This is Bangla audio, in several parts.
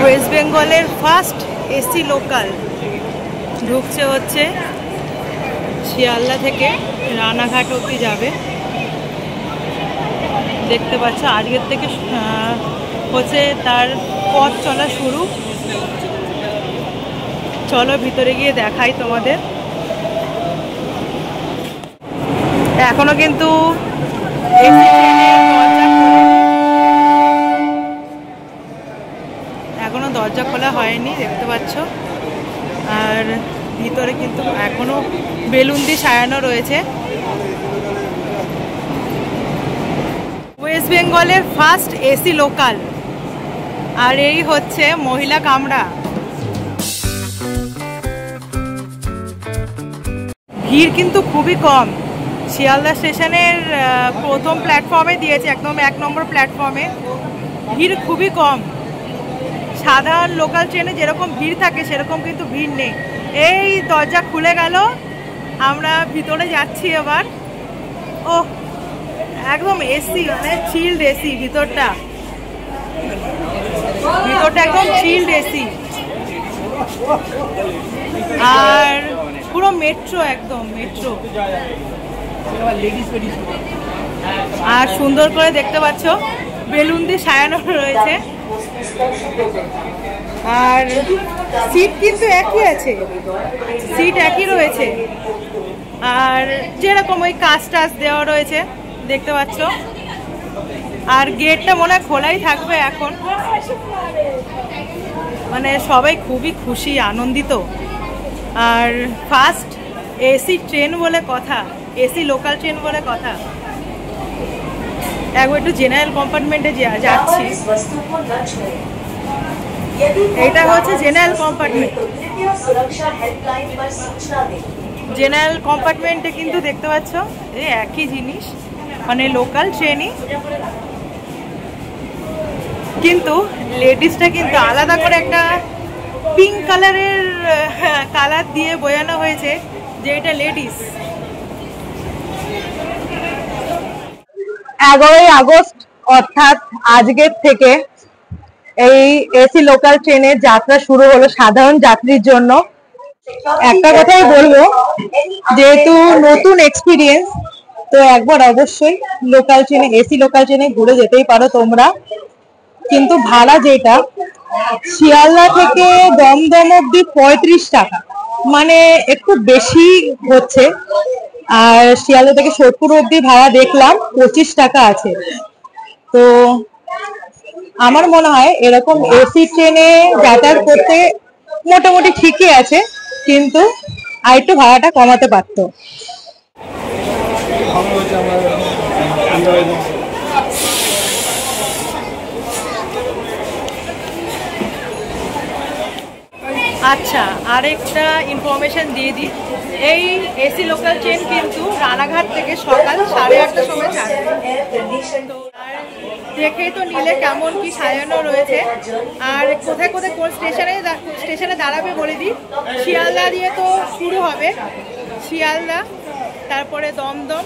ওয়েস্ট বেঙ্গলের ফার্স্ট এসি লোকাল ঢুকছে হচ্ছে শিয়ালদা থেকে রানাঘাট অবধি যাবে। দেখতে পাচ্ছ আজকের থেকে হচ্ছে তার পথ চলা শুরু। চলো ভিতরে গিয়ে দেখাই তোমাদের। এখনো কিন্তু এখনো দরজা খোলা হয়নি, দেখতে পাচ্ছ। আর ভিতরে কিন্তু এখনো বেলুন দিয়ে সাজানো রয়েছে। ওয়েস্ট বেঙ্গলের ফার্স্ট এসি লোকাল, আর এই হচ্ছে মহিলা কামরা। ভিড় কিন্তু খুবই কম। শিয়ালদা স্টেশনের প্রথম প্ল্যাটফর্মে দিয়েছে, একদম 1 নম্বর প্ল্যাটফর্মে। ভিড় খুবই কম। সাধারণ লোকাল ট্রেনে যেরকম ভিড় থাকে সেরকম কিন্তু ভিড় নেই। এই দরজা খুলে গেল, আমরা ভিতরে যাচ্ছি এবার। ও একদম এসি, মানে চিল্ড এসি। ভিতরটা একদম চিল্ড এসি, আর পুরো মেট্রো, একদম মেট্রো। আর সুন্দর করে দেখতে পাচ্ছ বেলুন দিয়ে সাজানো রয়েছে। আর সিট কিন্তু একই আছে, সিট একই রয়েছে। আর যেরকম ওই কাঁচ টাচ দেওয়া রয়েছে দেখতে পাচ্ছ। আর গেটটা মনে হয় খোলাই থাকবে এখন। মানে সবাই খুবই খুশি, আনন্দিত। আর ফার্স্ট এসি ট্রেন বলে কথা, এসি লোকাল ট্রেন বলে কথা। একবার একটু জেনারেল কম্পার্টমেন্টে যাচ্ছি। এটা হচ্ছে জেনারেল কম্পার্টমেন্ট। জেনারেল কম্পার্টমেন্টে কিন্তু দেখতে পাচ্ছ এই একই জিনিস, মানে লোকাল ট্রেনই, কিন্তু লেডিসটা কিন্তু আলাদা করে একটা পিঙ্ক কালারের কালার দিয়ে বোঝানো হয়েছে যে এটা লেডিস। 11ই আগস্ট অর্থাৎ আজকের থেকে এই এসি লোকাল ট্রেনের যাত্রা শুরু হলো সাধারণ যাত্রীর জন্য। একটা কথাই বলবো, যেহেতু নতুন এক্সপিরিয়েন্স, তো একবার অবশ্যই লোকাল ট্রেনে, এসি লোকাল ট্রেনে ঘুরে যেতেই পারো তোমরা। কিন্তু ভাড়া যেটা, শিয়ালদা থেকে দমদম অব্দি 35 টাকা, মানে একটু বেশি হচ্ছে। আর শিয়ালদা থেকে সোদপুর অব্দি ভাড়া দেখলাম 25 টাকা আছে। তো আমার মনে হয় এরকম এসি ট্রেনে যাতায়াত করতে মোটামুটি ঠিকই আছে, কিন্তু আরেকটু ভাড়াটা কমাতে পারতো। আচ্ছা, আরেকটা ইনফরমেশন দিয়ে দিই। এই এসি লোকাল ট্রেন কিন্তু রানাঘাট থেকে সকাল 8:30টার সময় ছাড়বে। তো দেখেই তো নিলে কেমন কি সাজানো রয়েছে, আর কোথায় কোথায় কোন স্টেশনে দাঁড়াবে বলে দিই। শিয়ালদা দিয়ে তো শুরু হবে, শিয়ালদা, তারপরে দমদম,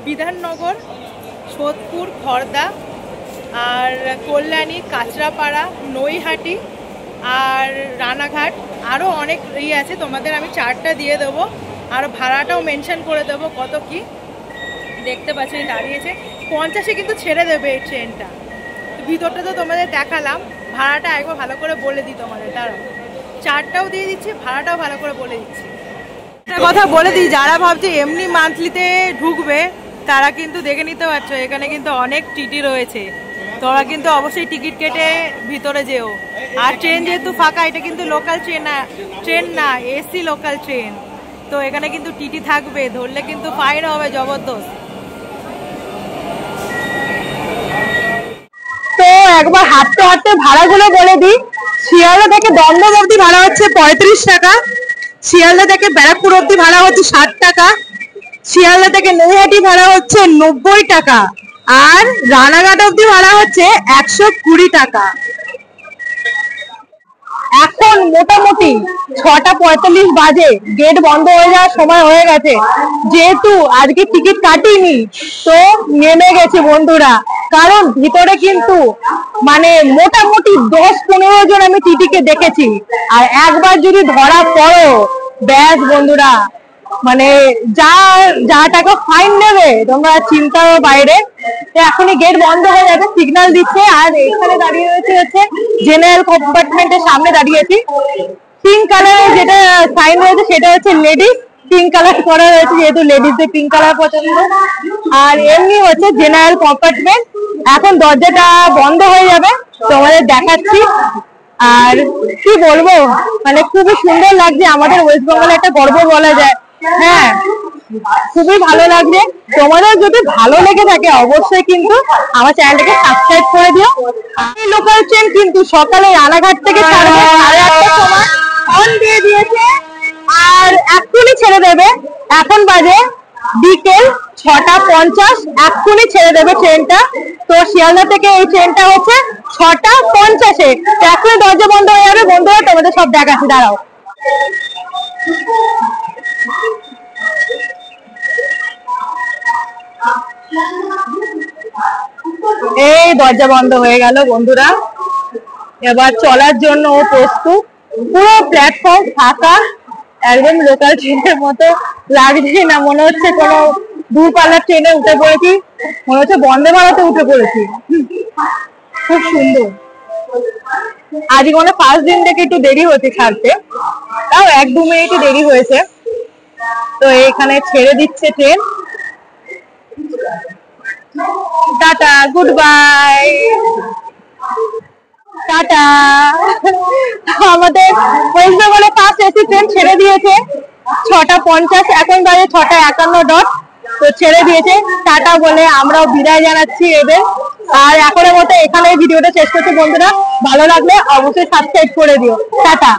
বিধাননগর, সোদপুর, খড়দা, আর কল্যাণী, কাঁচরাপাড়া, নৈহাটি, আর রানাঘাট। আরও অনেক আছে, তোমাদের আমি চার্টটা দিয়ে দেবো, আর ভাড়াটাও মেনশন করে দেবো কত কি। দেখতে পাচ্ছি দাঁড়িয়েছে 50-এ কিন্তু ছেড়ে দেবে এই ট্রেনটা। ভিতরটা তো তোমাদের দেখালাম, ভাড়াটা একবার ভালো করে বলে দিই তোমাদের। দাঁড়াও, চার্টটাও দিয়ে দিচ্ছি, ভাড়াটাও ভালো করে বলে দিচ্ছি। একটা কথা বলে দিই, যারা ভাবছে এমনি মান্থলিতে ঢুকবে তারা কিন্তু দেখে নিতে পারছো, এখানে কিন্তু অনেক টিটি রয়েছে। তোরা কিন্তু অবশ্যই টিকিট কেটে ভিতরে যেও। আর ট্রেন যেহেতু ফাঁকা, এটা কিন্তু লোকাল ট্রেন না, এসি লোকাল ট্রেন। তো এখানে কিন্তু টিটি থাকবে, ধরলে কিন্তু ফাইন হবে জবরদস্ত। তো একবার হাঁটতে হাঁটতে ভাড়াগুলো বলে দিই। শিয়ালদা থেকে দমদম অব্দি ভাড়া হচ্ছে 35 টাকা, শিয়ালদা থেকে ব্যারাকপুর অব্দি ভাড়া হচ্ছে 60 টাকা, শিয়ালদা থেকে নৈহাটি ভাড়া হচ্ছে 90 টাকা, আর রানাঘাট অব্দি ভাড়া হচ্ছে 120 টাকা। এখন মোটামুটি 6:45 বাজে, গেট বন্ধ হয়ে যাওয়ার সময় হয়ে গেছে। যেহেতু আজকে টিকিট কাটিনি তো নেমে গেছে বন্ধুরা, কারণ ভিতরে কিন্তু মানে মোটামুটি 10-15 জন আমি টিটিকে দেখেছি। আর একবার যদি ধরা পড়ো ব্যাস বন্ধুরা, মানে যা টাকা ফাইন নেবে তোমরা চিন্তার বাইরে। তো এখনই গেট বন্ধ হয়ে যাবে, সিগন্যাল দিচ্ছে। আর এখানে দাঁড়িয়ে রয়েছে হচ্ছে জেনারেল কম্পার্টমেন্টের সামনে দাঁড়িয়েছি। পিঙ্ক কালারের যেটা সাইন রয়েছে সেটা হচ্ছে লেডিস, পিঙ্ক কালার করা রয়েছে যেহেতু লেডিসদের পিঙ্ক কালার পছন্দ। আর এমনি হচ্ছে জেনারেল কম্পার্টমেন্ট। এখন দরজাটা বন্ধ হয়ে যাবে, তোমাদের দেখাচ্ছি। আর কি বলবো, মানে খুবই সুন্দর লাগছে, আমাদের ওয়েস্ট বেঙ্গলের একটা গর্ব বলা যায়। হ্যাঁ, খুবই ভালো লাগছে। তোমাদের যদি ভালো লেগে থাকে অবশ্যই কিন্তু আমার চ্যানেলটাকে সাবস্ক্রাইব করে দিও। এই লোকাল ট্রেন কিন্তু সকালে রানাঘাট থেকে ছাড়বে 8:30টার সময়, অন দিয়ে দিয়েছে আর এক্ষুনি ছেড়ে দেবে। এখন বাজে বিকেল 6:50, এক্ষুনি ছেড়ে দেবে ট্রেনটা। তো শিয়ালদা থেকে এই ট্রেনটা হচ্ছে 6:50-এ। তো এখনই দরজা বন্ধ হয়ে যাবে বন্ধুরা, তোমাদের সব দেখাচ্ছি, দাঁড়াও। এই দরজা বন্ধ হয়ে গেল বন্ধুরা, এবার চলার জন্য ও প্রস্তুত। পুরো প্ল্যাটফর্ম ফাঁকা, একদম লোকাল ট্রেনের মতো লাগছে না, মনে হচ্ছে কোনো দূরপাল্লার ট্রেনে উঠে পড়েছি, মনে হচ্ছে বন্দে ভারতে উঠে পড়েছি। খুব সুন্দর। আজকে মানে ফার্স্ট দিন থেকে একটু দেরি হয়েছে ছাড়তে, তাও 1-2 মিনিটই দেরি হয়েছে। তো এখানে ছেড়ে দিচ্ছে train. Tata, good bye, tata. আমাদের ওয়েস্ট বেঙ্গলে ফার্স্ট এসি ট্রেন ছেড়ে দিয়েছে 6:50, এখন বাজে 6:51. তো ছেড়ে দিয়েছে, টাটা বলে আমরাও বিদায় জানাচ্ছি এদের। আর এখনের মতো এখানে ভিডিওটা শেষ করছি বন্ধুরা, ভালো লাগলে অবশ্যই সাবস্ক্রাইব করে দিও। টাটা।